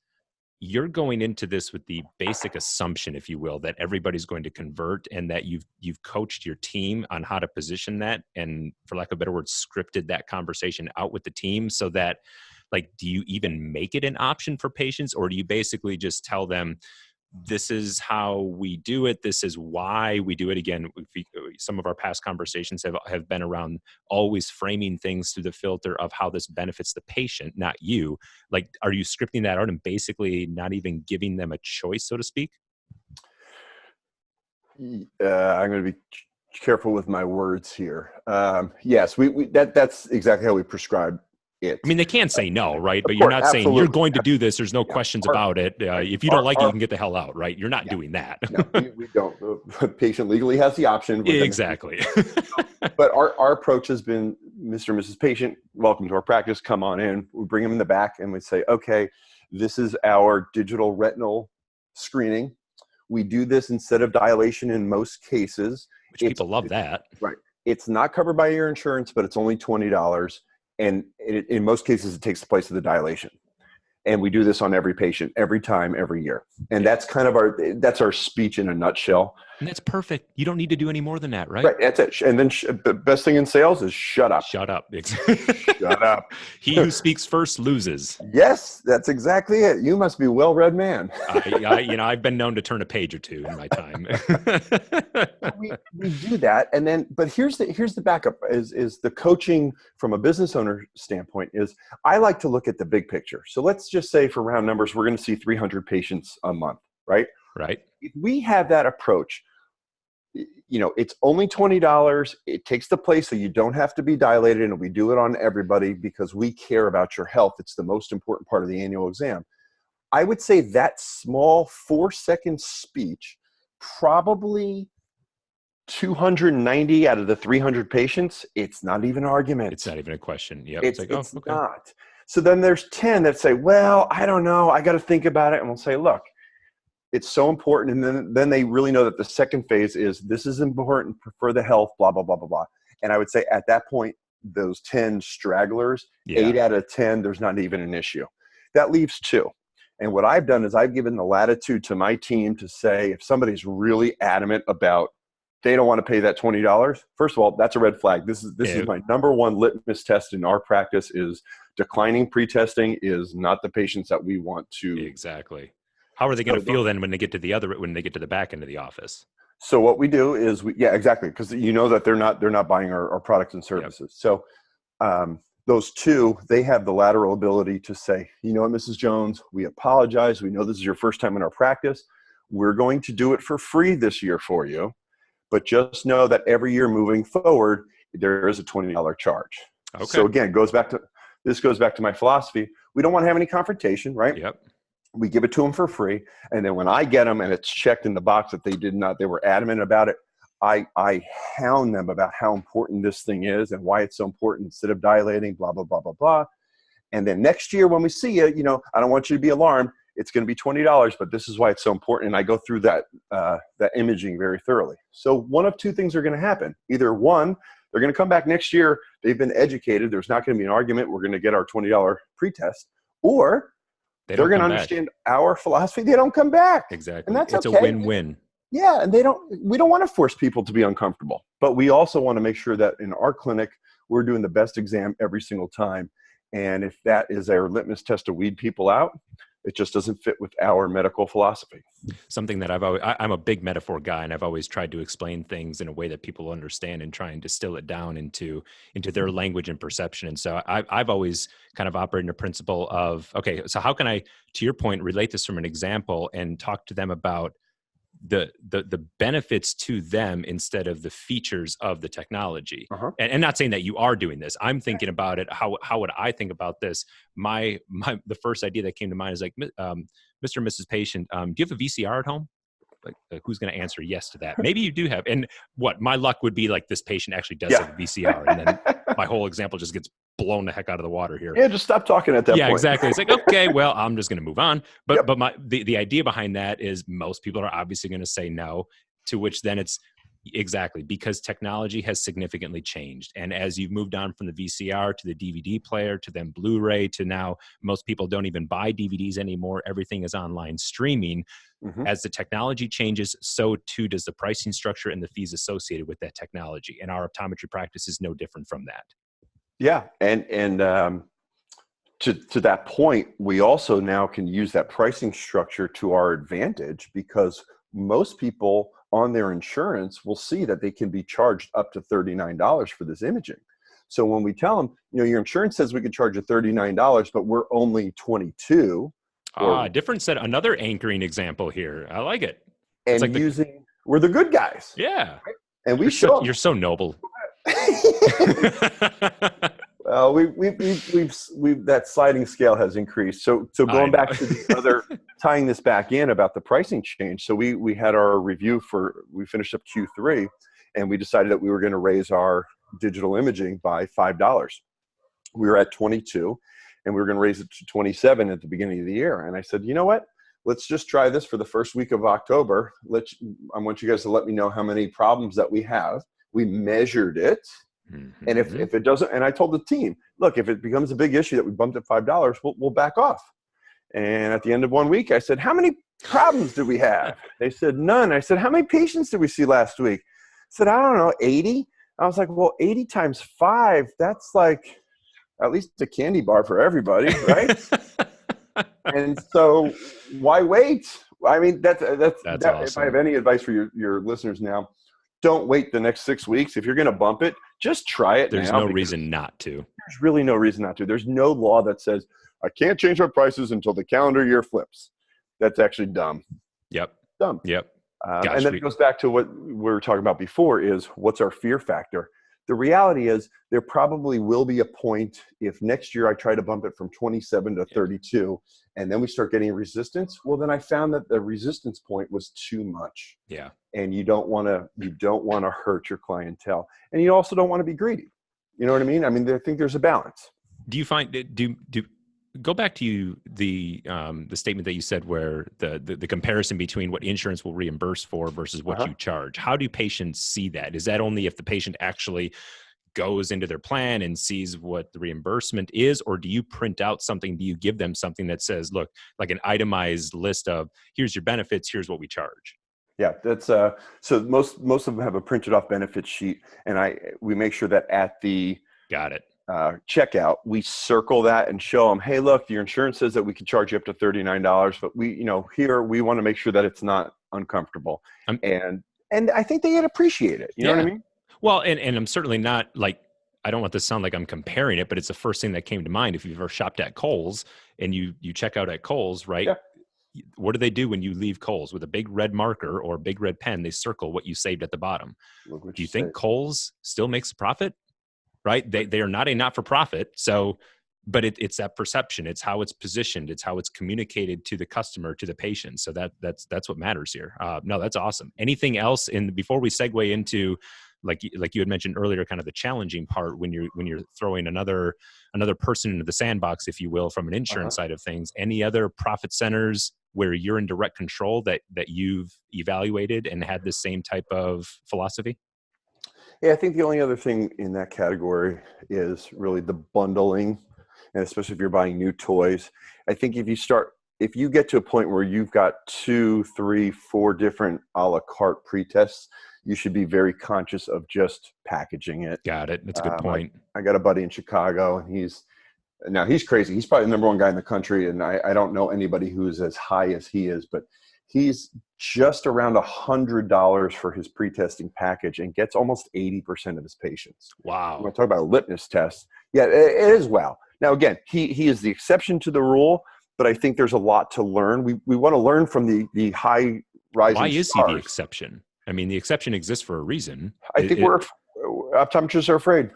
Speaker 1: You're going into this with the basic assumption, if you will, that everybody's going to convert and that you've coached your team on how to position that and, for lack of a better word, scripted that conversation out with the team so that, like, do you even make it an option for patients, or do you basically just tell them, this is how we do it, this is why we do it? Again, some of our past conversations have been around always framing things through the filter of how this benefits the patient, not you. Like, are you scripting that out and basically not even giving them a choice, so to speak?
Speaker 2: I'm going to be careful with my words here. Yes, that's exactly how we prescribe it.
Speaker 1: I mean, they can't say no, right? But you're not saying you're going to do this. There's no questions about it. If you don't like it, you can get the hell out, right? You're not doing that.
Speaker 2: No, we don't. The patient legally has the option.
Speaker 1: Exactly.
Speaker 2: But our approach has been Mr. and Mrs. Patient, welcome to our practice. Come on in. We bring them in the back and we say, okay, this is our digital retinal screening. We do this instead of dilation in most cases.
Speaker 1: Which people love that.
Speaker 2: Right. It's not covered by your insurance, but it's only $20. And in most cases, it takes the place of the dilation. And we do this on every patient, every time, every year. And that's kind of our speech in a nutshell.
Speaker 1: And that's perfect. You don't need to do any more than that, right?
Speaker 2: Right. That's it. And then the best thing in sales is shut up.
Speaker 1: Shut up.
Speaker 2: Shut up.
Speaker 1: He who speaks first loses.
Speaker 2: Yes, that's exactly it. You must be a well-read man.
Speaker 1: I've been known to turn a page or two in my time.
Speaker 2: we do that. And then, but here's the backup is the coaching from a business owner standpoint is I like to look at the big picture. So let's just say for round numbers, we're going to see 300 patients a month, right?
Speaker 1: Right.
Speaker 2: If we have that approach, it's only $20. It takes the place so you don't have to be dilated, and we do it on everybody because we care about your health. It's the most important part of the annual exam. I would say that small 4-second speech, probably 290 out of the 300 patients, it's not even an argument.
Speaker 1: It's not even a question. Yep.
Speaker 2: It's not. So then there's 10 that say, well, I don't know. I got to think about it. And we'll say, look, it's so important. And then they really know that the second phase is this is important for the health, blah, blah, blah, blah, blah. And I would say at that point, those 10 stragglers, 8 out of 10, there's not even an issue. That leaves 2. And what I've done is I've given the latitude to my team to say, if somebody's really adamant about they don't want to pay that $20, first of all, that's a red flag. This is my number one litmus test in our practice is declining pretesting is not the patients that we want to.
Speaker 1: Exactly. How are they going to feel then when they get to the back end of the office?
Speaker 2: So what we do is exactly. Because that they're not buying our products and services. Yep. So those 2, they have the lateral ability to say, you know what, Mrs. Jones, we apologize. We know this is your first time in our practice. We're going to do it for free this year for you. But just know that every year moving forward, there is a $20 charge. Okay. So again, goes back to my philosophy. We don't want to have any confrontation, right?
Speaker 1: Yep.
Speaker 2: We give it to them for free. And then when I get them and it's checked in the box that they were adamant about it, I hound them about how important this thing is and why it's so important instead of dilating, blah, blah, blah, blah, blah. And then next year when we see you, I don't want you to be alarmed. It's going to be $20, but this is why it's so important. And I go through that imaging very thoroughly. So one of 2 things are going to happen. Either one, they're going to come back next year. They've been educated. There's not going to be an argument. We're going to get our $20 pretest. Or they're going to understand our philosophy. They don't come back.
Speaker 1: Exactly.
Speaker 2: And that's
Speaker 1: it's
Speaker 2: okay.
Speaker 1: a win-win.
Speaker 2: Yeah. And we don't want to force people to be uncomfortable, but we also want to make sure that in our clinic, we're doing the best exam every single time. And if that is our litmus test to weed people out, it just doesn't fit with our medical philosophy.
Speaker 1: Something that I'm a big metaphor guy, and I've always tried to explain things in a way that people understand and try and distill it down into their language and perception. And so I've always kind of operated a principle of, okay, so how can I, to your point, relate this from an example and talk to them about the benefits to them instead of the features of the technology. Uh-huh. And not saying that you are doing this. I'm thinking about it. How would I think about this? The first idea that came to mind is like, Mr. and Mrs. Patient, do you have a VCR at home? Like who's going to answer yes to that? Maybe you do have. And my luck would be like this patient actually does have a VCR. And then my whole example just gets blown the heck out of the water here.
Speaker 2: Yeah, just stop talking at that point.
Speaker 1: Yeah, exactly. It's like, okay, well, I'm just going to move on. But the idea behind that is most people are obviously going to say no, to which then it's exactly because technology has significantly changed. And as you've moved on from the VCR to the DVD player to then Blu-ray to now most people don't even buy DVDs anymore. Everything is online streaming. Mm-hmm. As the technology changes, so too does the pricing structure and the fees associated with that technology. And our optometry practice is no different from that.
Speaker 2: Yeah. And to that point, we also now can use that pricing structure to our advantage because most people on their insurance will see that they can be charged up to $39 for this imaging. So when we tell them, your insurance says we can charge you $39, but we're only $22.
Speaker 1: Different set. Another anchoring example here. I like it.
Speaker 2: And like we're the good guys.
Speaker 1: Yeah.
Speaker 2: Right? And
Speaker 1: you're so noble.
Speaker 2: Well, we've that sliding scale has increased. So going back to the other, tying this back in about the pricing change. So we had our review we finished up Q3 and we decided that we were going to raise our digital imaging by $5. We were at 22 and we were going to raise it to 27 at the beginning of the year. And I said, you know what? Let's just try this for the first week of October. I want you guys to let me know how many problems that we have. We measured it. And if it doesn't, and I told the team, look, if it becomes a big issue that we bumped at $5, we'll back off. And at the end of 1 week, I said, how many problems did we have? They said, none. I said, how many patients did we see last week? I said, I don't know, 80. I was like, well, 80 times 5, that's like at least a candy bar for everybody, right? And so why wait? I mean, that's
Speaker 1: awesome.
Speaker 2: If I have any advice for your listeners now, don't wait the next 6 weeks. If you're going to bump it, just try it.
Speaker 1: There's no reason not to.
Speaker 2: There's really no reason not to. There's no law that says, I can't change my prices until the calendar year flips. That's actually dumb.
Speaker 1: Yep.
Speaker 2: Dumb.
Speaker 1: Yep.
Speaker 2: And then it goes back to what we were talking about before is what's our fear factor? The reality is there probably will be a point if next year I try to bump it from 27 to 32 and then we start getting resistance. Well, then I found that the resistance point was too much.
Speaker 1: Yeah.
Speaker 2: And you don't want to hurt your clientele. And you also don't want to be greedy. You know what I mean? I mean, I think there's a balance.
Speaker 1: Do you find go back to the statement that you said where the comparison between what insurance will reimburse for versus what you charge? How do patients see that? Is that only if the patient actually goes into their plan and sees what the reimbursement is, or do you print out something? Do you give them something that says, look, like an itemized list of here's your benefits, here's what we charge?
Speaker 2: Yeah, that's so most of them have a printed off benefit sheet, and we make sure that at the checkout, we circle that and show them, hey, look, your insurance says that we can charge you up to $39, but here we want to make sure that it's not uncomfortable. And I think they'd appreciate it. You know what I mean?
Speaker 1: Well, and I'm certainly not like, I don't want this to sound like I'm comparing it, but it's the first thing that came to mind. If you've ever shopped at Kohl's and you check out at Kohl's, right? Yeah. What do they do when you leave Kohl's? With a big red marker or a big red pen, they circle what you saved at the bottom. Do you think Kohl's still makes a profit? Right? They are not a not-for-profit. So, but it's that perception. It's how it's positioned. It's how it's communicated to the customer, to the patient. So that's what matters here. No, that's awesome. Anything else before we segue into like you had mentioned earlier, kind of the challenging part when you're throwing another person into the sandbox, if you will, from an insurance side of things, any other profit centers where you're in direct control that you've evaluated and had the same type of philosophy?
Speaker 2: Yeah, I think the only other thing in that category is really the bundling, and especially if you're buying new toys. I think if you get to a point where you've got 2, 3, 4 different a la carte pre-tests, you should be very conscious of just packaging it.
Speaker 1: Got it. That's a good point.
Speaker 2: I got a buddy in Chicago, and he's crazy. He's probably the number one guy in the country, and I don't know anybody who's as high as he is, but he's just around $100 for his pre-testing package and gets almost 80% of his patients.
Speaker 1: Wow.
Speaker 2: When I talk about a litmus test, yeah, it is wow. Now, again, he is the exception to the rule, but I think there's a lot to learn. We want to learn from the high rising
Speaker 1: Why is
Speaker 2: stars.
Speaker 1: he the exception? I mean, the exception exists for a reason.
Speaker 2: I think optometrists are afraid.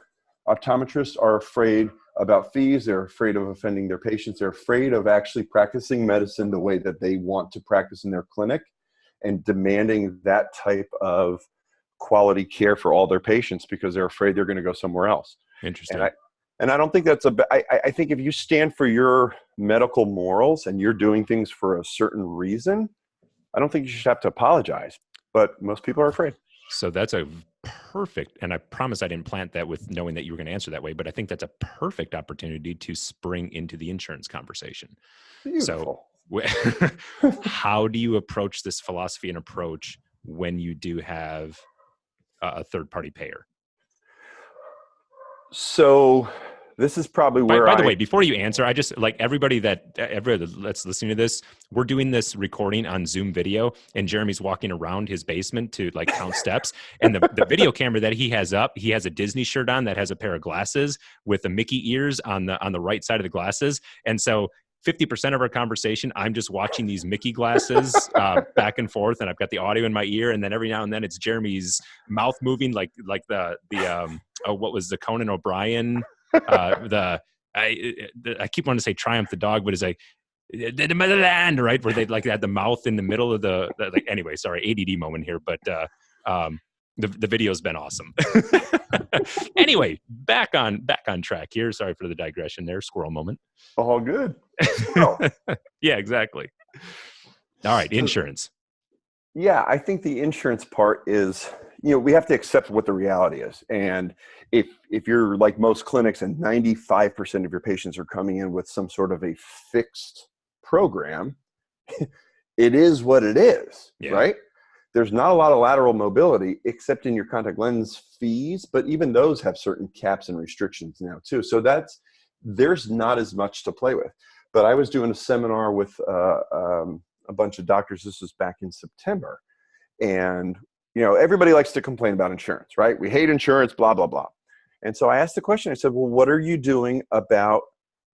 Speaker 2: Optometrists are afraid about fees. They're afraid of offending their patients. They're afraid of actually practicing medicine the way that they want to practice in their clinic and demanding that type of quality care for all their patients because they're afraid they're going to go somewhere else.
Speaker 1: Interesting.
Speaker 2: And I don't think that's I think if you stand for your medical morals and you're doing things for a certain reason, I don't think you should have to apologize. But most people are afraid.
Speaker 1: So that's a perfect, and I promise I didn't plant that with knowing that you were going to answer that way, but I think that's a perfect opportunity to spring into the insurance conversation.
Speaker 2: Beautiful.
Speaker 1: So how do you approach this philosophy and approach when you do have a third-party payer?
Speaker 2: So this is probably where
Speaker 1: by the way, before you answer, I just like everybody that's listening to this, we're doing this recording on Zoom video and Jeremy's walking around his basement to like count steps. And the video camera that he has up, he has a Disney shirt on that has a pair of glasses with the Mickey ears on the right side of the glasses. And so 50% of our conversation, I'm just watching these Mickey glasses back and forth, and I've got the audio in my ear, and then every now and then it's Jeremy's mouth moving like the what was the Conan O'Brien? I keep wanting to say Triumph the dog, but it's like the land, right? Where they like had the mouth in the middle of the like. Anyway, sorry, ADD moment here, but The video's been awesome. Anyway, back on track here. Sorry for the digression there. Squirrel moment.
Speaker 2: All good. Squirrel.
Speaker 1: Yeah, exactly. All right, insurance.
Speaker 2: Yeah, I think the insurance part is, we have to accept what the reality is. And if you're like most clinics and 95% of your patients are coming in with some sort of a fixed program, it is what it is, right? There's not a lot of lateral mobility except in your contact lens fees, but even those have certain caps and restrictions now too. So there's not as much to play with. But I was doing a seminar with a bunch of doctors. This was back in September. And, everybody likes to complain about insurance, right? We hate insurance, blah, blah, blah. And so I asked the question, I said, well, what are you doing about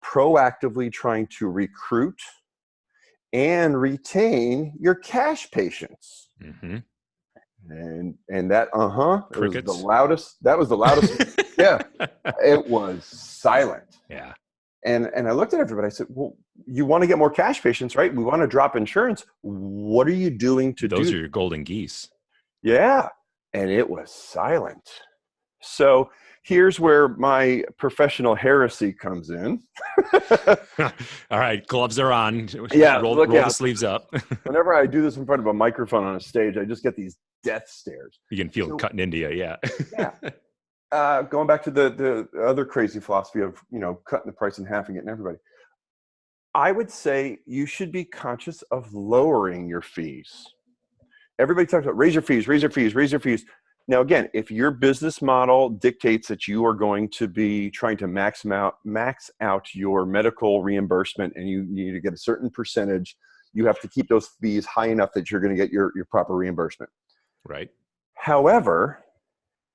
Speaker 2: proactively trying to recruit and retain your cash patients?
Speaker 1: Mm-hmm.
Speaker 2: And that,
Speaker 1: Crickets.
Speaker 2: That was the loudest. Yeah, it was silent.
Speaker 1: Yeah.
Speaker 2: And I looked at everybody. I said, well, you want to get more cash patients, right? We want to drop insurance. What are you doing to do?
Speaker 1: Those are your golden geese.
Speaker 2: Yeah. And it was silent. So here's where my professional heresy comes in.
Speaker 1: All right. Gloves are on.
Speaker 2: Yeah.
Speaker 1: Roll the sleeves up.
Speaker 2: Whenever I do this in front of a microphone on a stage, I just get these death stares.
Speaker 1: You can feel it cutting into you. Yeah.
Speaker 2: Yeah. Going back to the other crazy philosophy of, cutting the price in half and getting everybody. I would say you should be conscious of lowering your fees. Everybody talks about raise your fees, raise your fees, raise your fees. Now, again, if your business model dictates that you are going to be trying to max out your medical reimbursement and you need to get a certain percentage, you have to keep those fees high enough that you're going to get your proper reimbursement.
Speaker 1: Right.
Speaker 2: However,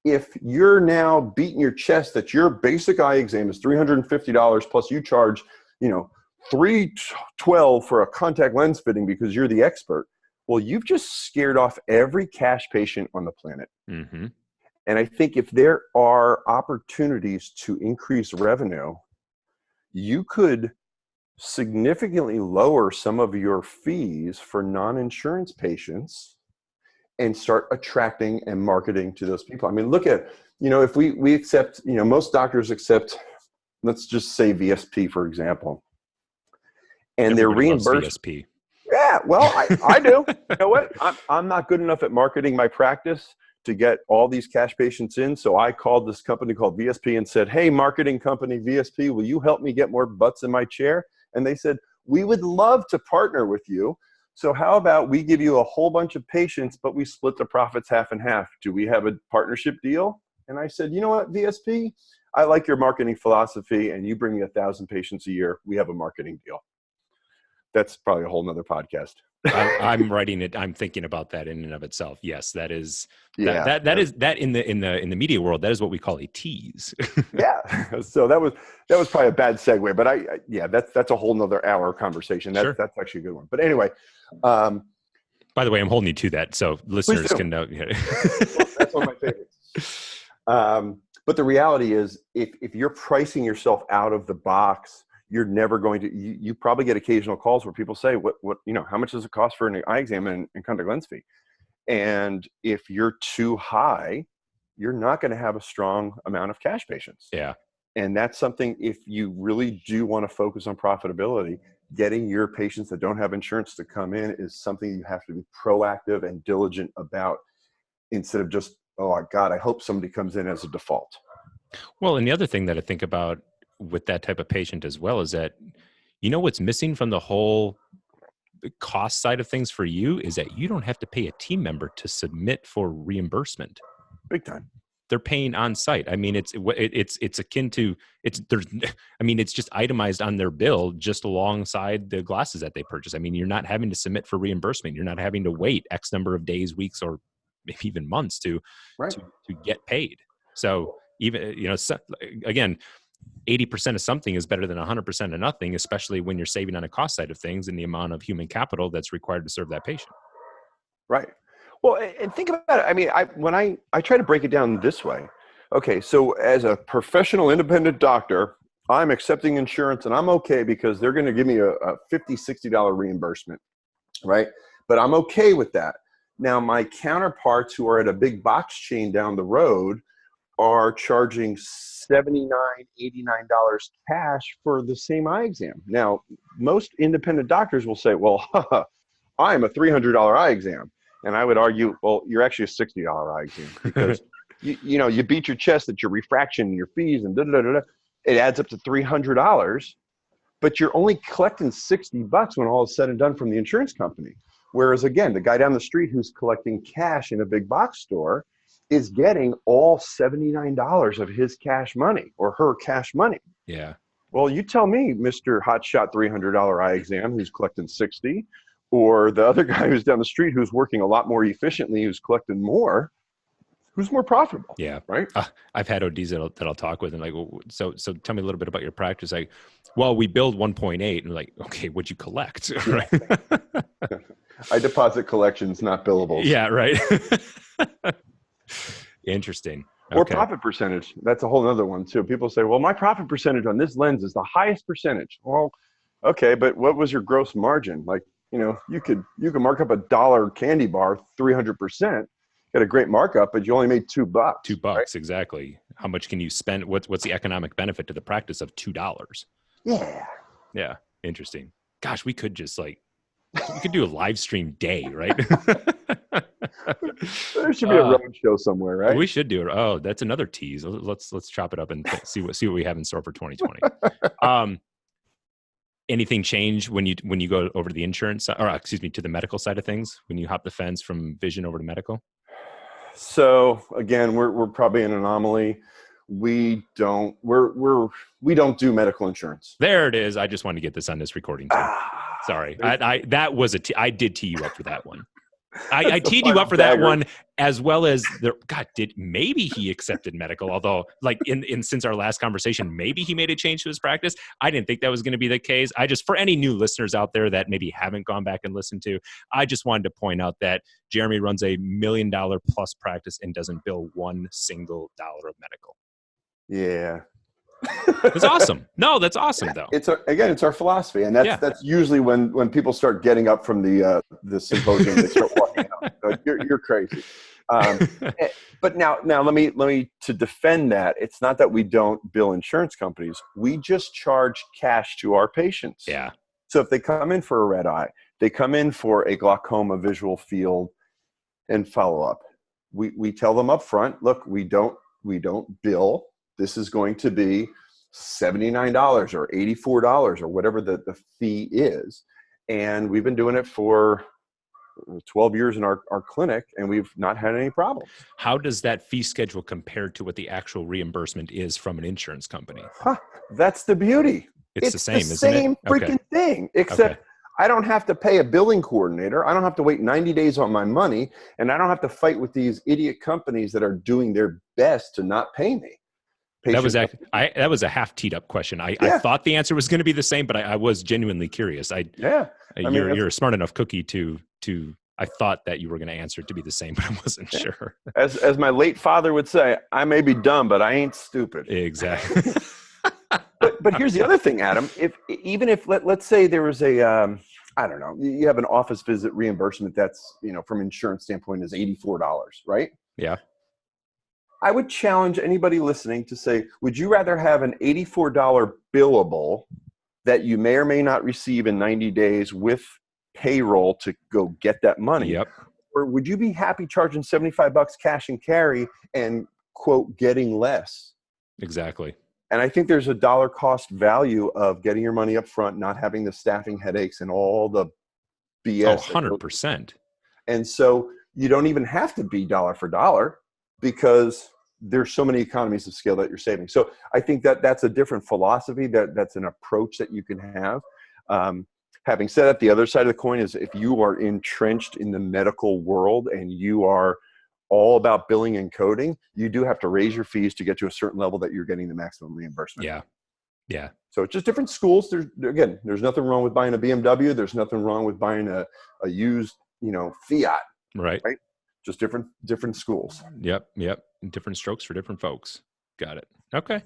Speaker 2: if you're now beating your chest that your basic eye exam is $350 plus you charge, $312 for a contact lens fitting because you're the expert, well, you've just scared off every cash patient on the planet.
Speaker 1: Mm-hmm.
Speaker 2: And I think if there are opportunities to increase revenue, you could significantly lower some of your fees for non-insurance patients and start attracting and marketing to those people. I mean, look at, if we accept, most doctors accept, let's just say VSP, for example, and they're reimbursed.
Speaker 1: VSP.
Speaker 2: Yeah, well, I do. You know what? I'm not good enough at marketing my practice to get all these cash patients in. So I called this company called VSP and said, hey, marketing company VSP, will you help me get more butts in my chair? And they said, we would love to partner with you. So how about we give you a whole bunch of patients, but we split the profits half and half? Do we have a partnership deal? And I said, you know what, VSP, I like your marketing philosophy and you bring me 1,000 patients a year. We have a marketing deal. That's probably a whole nother podcast.
Speaker 1: I'm writing it. I'm thinking about that in and of itself. Yes, that is. That is in the media world. That is what we call a tease.
Speaker 2: Yeah. So that was probably a bad segue, but that's a whole nother hour conversation. That's actually a good one. But anyway.
Speaker 1: By the way, I'm holding you to that, so listeners can know.
Speaker 2: Well, that's one of my favorites. But the reality is, if you're pricing yourself out of the box, you're never going to, you probably get occasional calls where people say, what, how much does it cost for an eye exam and contact lens fee? And if you're too high, you're not going to have a strong amount of cash patients.
Speaker 1: Yeah.
Speaker 2: And that's something, if you really do want to focus on profitability, getting your patients that don't have insurance to come in is something you have to be proactive and diligent about, instead of just, oh God, I hope somebody comes in as a default.
Speaker 1: Well, and the other thing that I think about with that type of patient as well is that, what's missing from the whole cost side of things for you is that you don't have to pay a team member to submit for reimbursement.
Speaker 2: Big time.
Speaker 1: They're paying on site. I mean, it's akin to, it's just itemized on their bill just alongside the glasses that they purchase. I mean, you're not having to submit for reimbursement. You're not having to wait X number of days, weeks, or maybe even months to get paid. So even, again, 80% of something is better than 100% of nothing, especially when you're saving on the cost side of things and the amount of human capital that's required to serve that patient.
Speaker 2: Right. Well, and think about it. I mean, when I try to break it down this way. Okay, so as a professional independent doctor, I'm accepting insurance and I'm okay because they're going to give me a $50, $60 reimbursement, right? But I'm okay with that. Now, my counterparts who are at a big box chain down the road are charging $79, $89 cash for the same eye exam. Now, most independent doctors will say, well, I'm a $300 eye exam. And I would argue, well, you're actually a $60 eye exam because you beat your chest that your refraction and your fees and it adds up to $300, but you're only collecting $60 when all is said and done from the insurance company. Whereas again, the guy down the street who's collecting cash in a big box store is getting all $79 of his cash money or her cash money.
Speaker 1: Yeah.
Speaker 2: Well, you tell me, Mr. Hotshot $300 eye exam who's collecting 60, or the other guy who's down the street who's working a lot more efficiently, who's collecting more, who's more profitable?
Speaker 1: Yeah.
Speaker 2: Right.
Speaker 1: I've had ODs that I'll talk with and like, well, so tell me a little bit about your practice. Like, well, we billed 1.8 and like, okay, what'd you collect? Right.
Speaker 2: I deposit collections, not billables.
Speaker 1: Yeah. Right. Interesting.
Speaker 2: Or profit percentage. That's a whole other one too. People say, well, my profit percentage on this lens is the highest percentage. Well, okay, but what was your gross margin? Like, you could mark up $1 candy bar 300%, get a great markup, but you only made $2.
Speaker 1: $2, right? Exactly. How much can you spend? What's the economic benefit to the practice of $2?
Speaker 2: Yeah.
Speaker 1: Yeah. Interesting. Gosh, we could just we could do a live stream day, right?
Speaker 2: There should be a road show somewhere, right?
Speaker 1: We should do it. Oh, that's another tease. Let's chop it up and see what we have in store for 2020. Anything change when you go over to the insurance or to the medical side of things when you hop the fence from vision over to medical?
Speaker 2: So again, we're probably an anomaly. We don't do medical insurance.
Speaker 1: There it is. I just wanted to get this on this recording too. Sorry. I did tee you up for that one. I teed you up for that one as well as maybe he accepted medical, although since our last conversation, maybe he made a change to his practice. I didn't think that was going to be the case. For any new listeners out there that maybe haven't gone back and listened to, I just wanted to point out that Jeremy runs $1 million plus practice and doesn't bill $1 single of medical.
Speaker 2: Yeah.
Speaker 1: It's awesome. No, that's awesome though.
Speaker 2: It's our philosophy, and that's usually when people start getting up from the symposium, they start walking out. So you're crazy. But now let me to defend that. It's not that we don't bill insurance companies. We just charge cash to our patients.
Speaker 1: Yeah.
Speaker 2: So if they come in for a red eye, they come in for a glaucoma visual field and follow up. We tell them up front, look, we don't bill. This is going to be $79 or $84 or whatever the fee is. And we've been doing it for 12 years in our clinic, and we've not had any problems.
Speaker 1: How does that fee schedule compare to what the actual reimbursement is from an insurance company?
Speaker 2: That's the beauty.
Speaker 1: It's the same, isn't it?
Speaker 2: Same freaking thing, except I don't have to pay a billing coordinator. I don't have to wait 90 days on my money, and I don't have to fight with these idiot companies that are doing their best to not pay me.
Speaker 1: That was a half teed up question. I thought the answer was going to be the same, but I was genuinely curious. You're a smart enough cookie to. I thought that you were going to answer it to be the same, but I wasn't sure.
Speaker 2: As my late father would say, I may be dumb, but I ain't stupid.
Speaker 1: Exactly.
Speaker 2: but here's the other thing, Adam. Even if let's say there was a I don't know, you have an office visit reimbursement that's from an insurance standpoint is $84, right?
Speaker 1: Yeah.
Speaker 2: I would challenge anybody listening to say, would you rather have an $84 billable that you may or may not receive in 90 days with payroll to go get that money?
Speaker 1: Yep.
Speaker 2: Or would you be happy charging $75 cash and carry and, quote, getting less?
Speaker 1: Exactly.
Speaker 2: And I think there's a dollar cost value of getting your money up front, not having the staffing headaches and all the BS.
Speaker 1: 100%.
Speaker 2: And so you don't even have to be dollar for dollar, because there's so many economies of scale that you're saving. So I think that's a different philosophy. That's an approach that you can have. Having said that, the other side of the coin is if you are entrenched in the medical world and you are all about billing and coding, you do have to raise your fees to get to a certain level that you're getting the maximum reimbursement.
Speaker 1: Yeah. Yeah.
Speaker 2: So it's just different schools. There's nothing wrong with buying a BMW. There's nothing wrong with buying a used, Fiat.
Speaker 1: Right.
Speaker 2: Just different schools.
Speaker 1: Yep. Different strokes for different folks. Got it. Okay.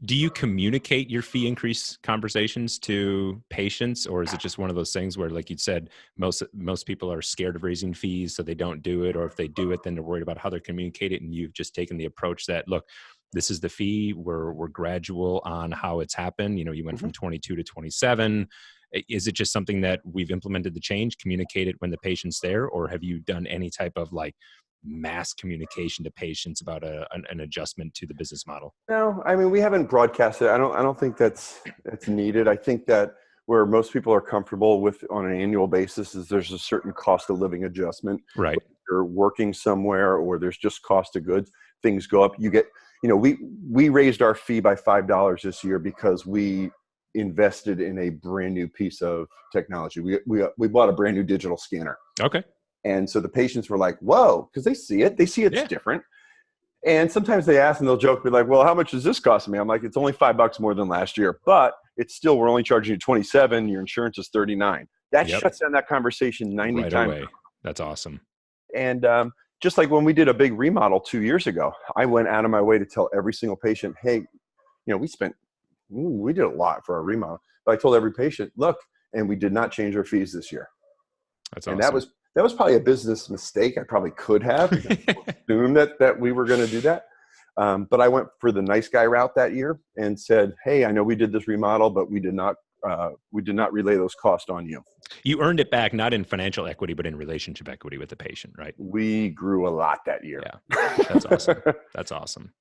Speaker 1: Do you communicate your fee increase conversations to patients, or is it just one of those things where, like you said, most people are scared of raising fees, so they don't do it, or if they do it, then they're worried about how they're communicating, and you've just taken the approach that, look, this is the fee. We're gradual on how it's happened. You went from 22 to 27. Is it just something that we've implemented the change, communicate it when the patient's there, or have you done any type of like mass communication to patients about an adjustment to the business model?
Speaker 2: No, I mean, we haven't broadcasted. I don't think that's needed. I think that where most people are comfortable with on an annual basis is there's a certain cost of living adjustment.
Speaker 1: Right.
Speaker 2: If you're working somewhere or there's just cost of goods, things go up. You get, we raised our fee by $5 this year because we invested in a brand new piece of technology. We bought a brand new digital scanner.
Speaker 1: Okay.
Speaker 2: And so the patients were like, whoa, because they see it's different. And sometimes they ask and they'll joke, be like, well, how much does this cost me? I'm like, it's only $5 more than last year, but it's still, we're only charging you 27. Your insurance is 39. That shuts down that conversation 90
Speaker 1: right
Speaker 2: times.
Speaker 1: Away. That's awesome.
Speaker 2: And just like when we did a big remodel 2 years ago, I went out of my way to tell every single patient, hey, we did a lot for our remodel, but I told every patient, look, and we did not change our fees this year.
Speaker 1: That's
Speaker 2: and
Speaker 1: awesome.
Speaker 2: that was probably a business mistake. I probably could have assumed that we were going to do that. But I went for the nice guy route that year and said, hey, I know we did this remodel, but we did not relay those costs on you.
Speaker 1: You earned it back, not in financial equity, but in relationship equity with the patient, right?
Speaker 2: We grew a lot that year.
Speaker 1: Yeah, that's awesome. That's awesome.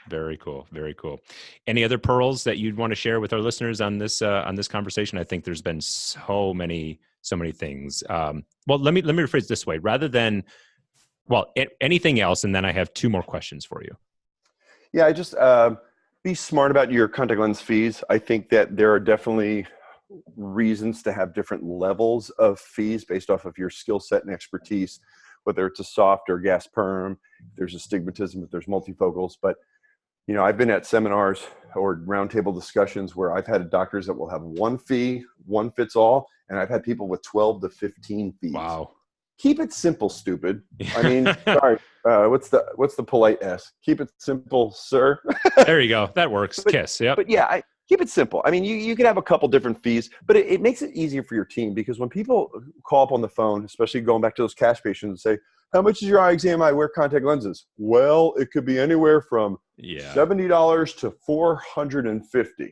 Speaker 1: Very cool. Very cool. Any other pearls that you'd want to share with our listeners on this conversation? I think there's been so many things. Well, let me rephrase it this way. Rather than, anything else, and then I have two more questions for you.
Speaker 2: Yeah, I just be smart about your contact lens fees. I think that there are definitely reasons to have different levels of fees based off of your skill set and expertise, whether it's a soft or gas perm, if there's astigmatism, if there's multifocals. But I've been at seminars or roundtable discussions where I've had doctors that will have one fee, one fits all, and I've had people with 12 to 15 fees.
Speaker 1: Wow.
Speaker 2: Keep it simple, stupid. I mean, sorry. What's the polite S? Keep it simple, sir.
Speaker 1: There you go. That works. Kiss. Yep.
Speaker 2: But yeah, keep it simple. I mean, you could have a couple different fees, but it makes it easier for your team, because when people call up on the phone, especially going back to those cash patients, and say, how much is your eye exam? I wear contact lenses. Well, it could be anywhere from $70 to $450.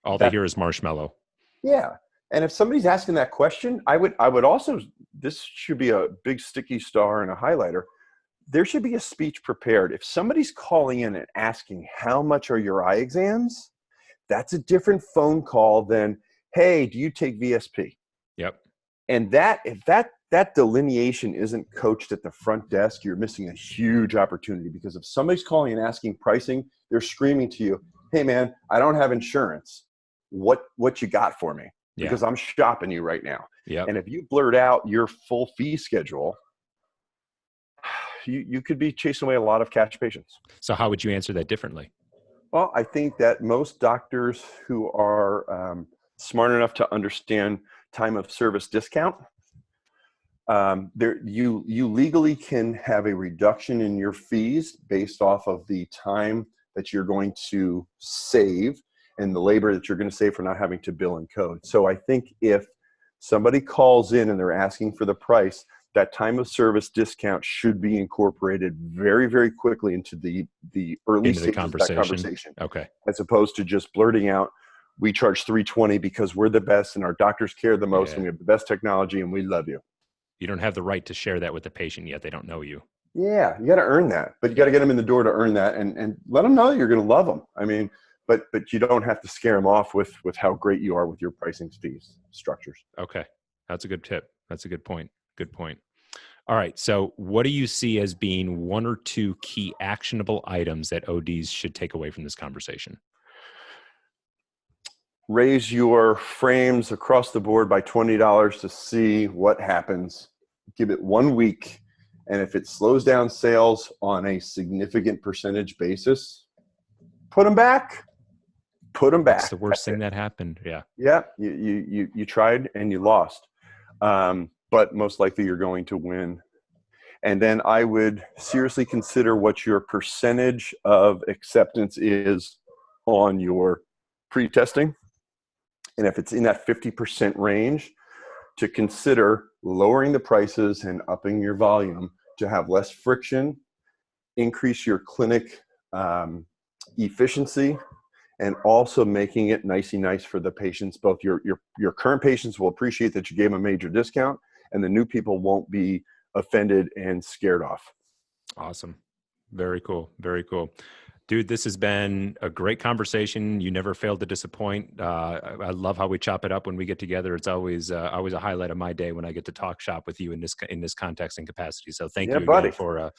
Speaker 1: All they hear is marshmallow.
Speaker 2: Yeah. And if somebody's asking that question, I would also, this should be a big sticky star and a highlighter. There should be a speech prepared. If somebody's calling in and asking, how much are your eye exams? That's a different phone call than, hey, do you take VSP?
Speaker 1: Yep.
Speaker 2: And if that delineation isn't coached at the front desk, you're missing a huge opportunity, because if somebody's calling and asking pricing, they're screaming to you, hey man, I don't have insurance. What you got for me? Because I'm shopping you right now.
Speaker 1: Yep.
Speaker 2: And if you blurt out your full fee schedule, you could be chasing away a lot of cash patients.
Speaker 1: So how would you answer that differently?
Speaker 2: Well, I think that most doctors who are smart enough to understand time of service discount, you legally can have a reduction in your fees based off of the time that you're going to save and the labor that you're going to save for not having to bill and code. So I think if somebody calls in and they're asking for the price, that time of service discount should be incorporated very, very quickly into the early stages of that conversation.
Speaker 1: Okay.
Speaker 2: As opposed to just blurting out, we charge $320 because we're the best and our doctors care the most and we have the best technology and we love you.
Speaker 1: You don't have the right to share that with the patient yet. They don't know you.
Speaker 2: Yeah, you got to earn that, but you got to get them in the door to earn that, and let them know you're going to love them. I mean, but you don't have to scare them off with how great you are with your pricing fees structures.
Speaker 1: Okay, that's a good tip. That's a good point. Good point. All right. So what do you see as being one or two key actionable items that ODs should take away from this conversation?
Speaker 2: Raise your frames across the board by $20 to see what happens. Give it 1 week. And if it slows down sales on a significant percentage basis, put them back. Put them back.
Speaker 1: That's the worst thing that happened. Yeah.
Speaker 2: Yeah. You tried and you lost. But most likely you're going to win. And then I would seriously consider what your percentage of acceptance is on your pre-testing. And if it's in that 50% range, to consider lowering the prices and upping your volume to have less friction, increase your clinic efficiency, and also making it nicey nice for the patients. Both your current patients will appreciate that you gave them a major discount, and the new people won't be offended and scared off.
Speaker 1: Awesome. Very cool. Very cool. Dude, this has been a great conversation. You never failed to disappoint. I love how we chop it up when we get together. It's always a highlight of my day when I get to talk shop with you in this context and capacity. So thank you
Speaker 2: buddy.
Speaker 1: again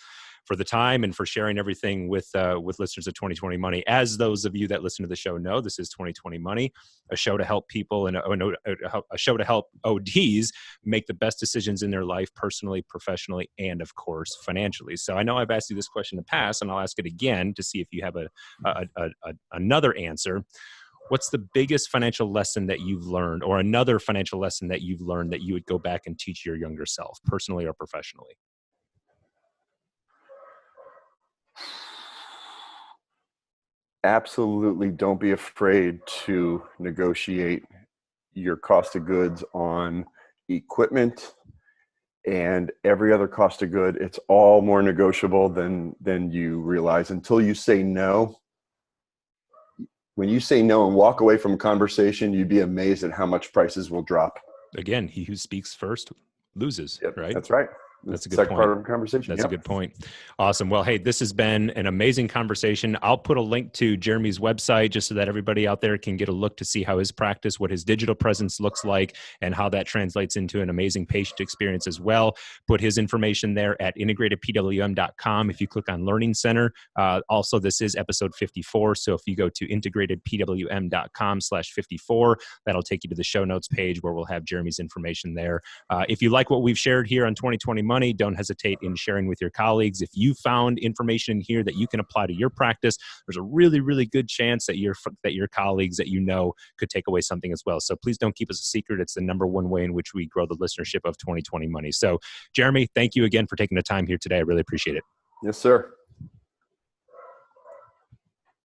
Speaker 1: for the time and for sharing everything with listeners of 2020 Money. As those of you that listen to the show know, this is 2020 Money, a show to help people and a show to help ODs make the best decisions in their life, personally, professionally, and of course, financially. So I know I've asked you this question in the past, and I'll ask it again to see if you have another answer. What's the biggest financial lesson that you've learned, or another financial lesson that you've learned that you would go back and teach your younger self, personally or professionally?
Speaker 2: Absolutely don't be afraid to negotiate your cost of goods on equipment and every other cost of good. It's all more negotiable than you realize until you say no. When you say no and walk away from a conversation, you'd be amazed at how much prices will drop.
Speaker 1: Again, he who speaks first loses,
Speaker 2: Yep,
Speaker 1: right?
Speaker 2: That's right.
Speaker 1: That's a good
Speaker 2: Second
Speaker 1: point.
Speaker 2: part of the conversation.
Speaker 1: That's a good point. Awesome. Well, hey, this has been an amazing conversation. I'll put a link to Jeremy's website just so that everybody out there can get a look to see how his practice, what his digital presence looks like, and how that translates into an amazing patient experience as well. Put his information there at integratedpwm.com. If you click on Learning Center, also this is episode 54. So if you go to integratedpwm.com/54, that'll take you to the show notes page where we'll have Jeremy's information there. If you like what we've shared here on 2020 Money, don't hesitate in sharing with your colleagues. If you found information in here that you can apply to your practice, there's a really, really good chance that your colleagues that you know could take away something as well. So please don't keep us a secret. It's the number one way in which we grow the listenership of 2020 Money. So Jeremy, thank you again for taking the time here today. I really appreciate it.
Speaker 2: Yes, sir.